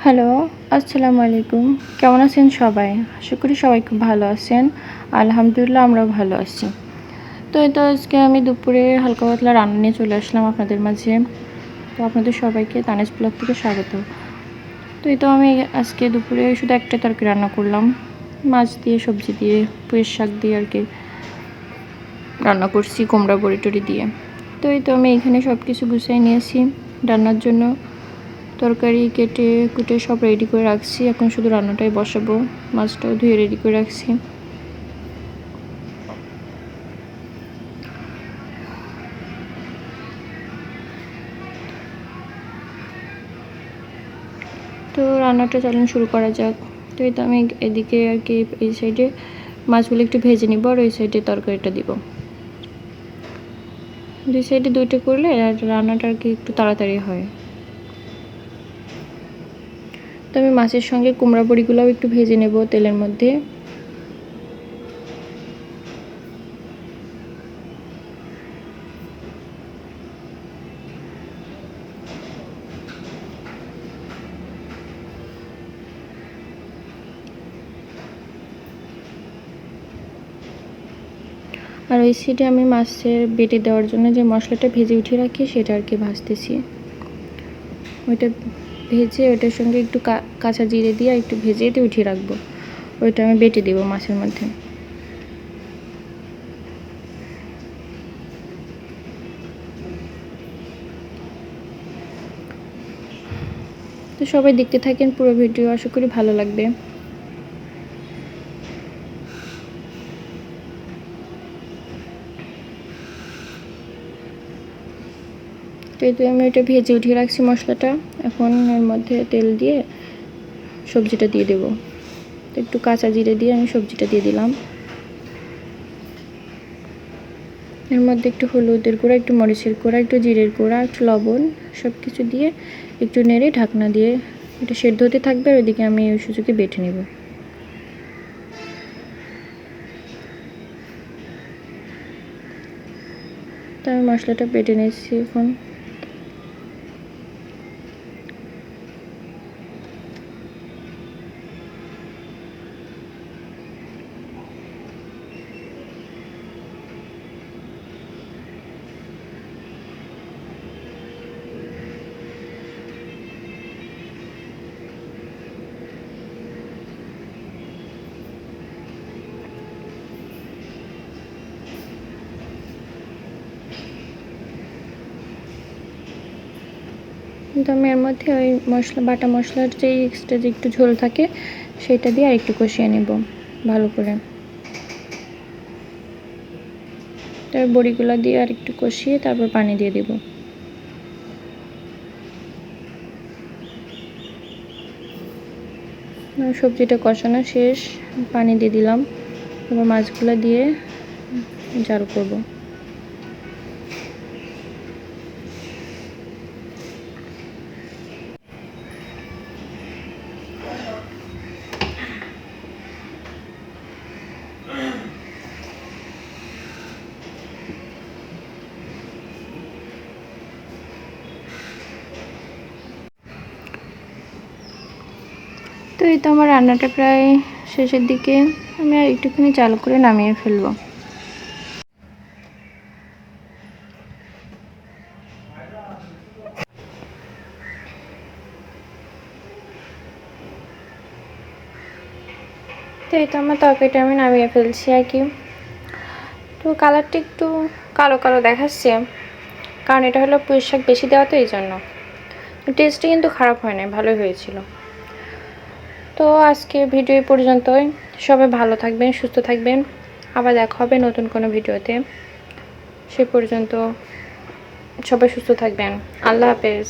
Hello, আসসালামু আলাইকুম। কেমন আছেন সবাই? আশা করি সবাই খুব ভালো আছেন। আলহামদুলিল্লাহ আমরাও ভালো আছি। তো এই তো আজকে আমি দুপুরে হালকা পাতলা রান্না নিয়ে চলে আসলাম আপনাদের মাঝে। তো আপনাদের সবাইকে তানিজ ব্লগ থেকে স্বাগত। তো এই তো আমি আজকে দুপুরে শুধু একটাই তরকারি রান্না করলাম। মাছ দিয়ে, সবজি দিয়ে, পুঁইয়ের শাক দিয়ে আর কি রান্না করছি, কুমড়া বড়ি টড়ি দিয়ে। তো এই তো আমি এখানে সব কিছু গুছিয়ে নিয়েছি রান্নার জন্য। তরকারি কেটে কুটে সব রেডি করে রাখছি, এখন শুধু রান্নাটাই বসাবো। মাছটাও ধুয়ে রেডি করে রাখছি। তো রান্নাটা চলুন শুরু করা যাক। তো এই তো আমি এদিকে আর কি এই সাইডে মাছগুলো একটু ভেজে নিব আর ওই সাইডে তরকারিটা দিব। দুই সাইডে দুইটা করলে আর রান্নাটা আর কি একটু তাড়াতাড়ি হয়। তো আমি মাছের সঙ্গে কুমড়া বড়িগুলোও একটু ভেজে নেব তেলের মধ্যে। আর ওই সাইডে আমি মাছের বেটে দেওয়ার জন্য যে মশলাটা ভেজে উঠিয়ে রাখি সেটা আর কি ভাজতেছি। ওইটা ভেজে ওইটার সঙ্গে একটু কাঁচা জিরে দিয়ে একটু ভেজে দিয়ে উঠিয়ে রাখবো। ওইটা আমি বেটে দেবো মাছের মধ্যে। তো সবাই দেখতে থাকেন পুরো ভিডিও, আশা করি ভালো লাগবে। তো এই তো আমি এটা ভেজে উঠিয়ে রাখছি মশলাটা। এখন এর মধ্যে তেল দিয়ে সবজিটা দিয়ে দেবো। তো একটু কাঁচা জিরে দিয়ে আমি সবজিটা দিয়ে দিলাম। এর মধ্যে একটু হলুদের গুঁড়া, একটু মরিচের গুঁড়া, একটু জিরের গুঁড়া, একটু লবণ সব কিছু দিয়ে একটু নেড়ে ঢাকনা দিয়ে এটা সেদ্ধ হতে থাকবে। আর ওইদিকে আমি ওই সুযোগে বেটে নেব। তো আমি মশলাটা বেটে নিচ্ছি এখন। কিন্তু আমি এর মধ্যে ওই বাটা মশলার যে এক্সট্রা যে একটু ঝোল থাকে সেটা দিয়ে আর একটু কষিয়ে নেব ভালো করে। তারপর বড়িগুলো দিয়ে আর একটু কষিয়ে তারপর পানি দিয়ে দেব। সবজিটা কষানো শেষ, পানি দিয়ে দিলাম। এবার মাছগুলো দিয়ে জাল করব। তো এই তো আমার রান্নাটা প্রায় শেষের দিকে, আমি আর একটুখানি চালু করে নামিয়ে ফেলবো। তো এই তো আমার তরকারিটা আমি নামিয়ে ফেলছি আর কি। তো কালারটা একটু কালো কালো দেখাচ্ছে, কারণ এটা হলো পুঁই শাক বেশি দেওয়া, তো এই জন্য। টেস্টটা কিন্তু খারাপ হয় না, ভালোই হয়েছিল। তো আজকে ভিডিও পর্যন্তই। সবাই ভালো থাকবেন, সুস্থ থাকবেন। আবার দেখা হবে নতুন কোনো ভিডিওতে। সে পর্যন্ত সবাই সুস্থ থাকবেন। আল্লাহ হাফেজ।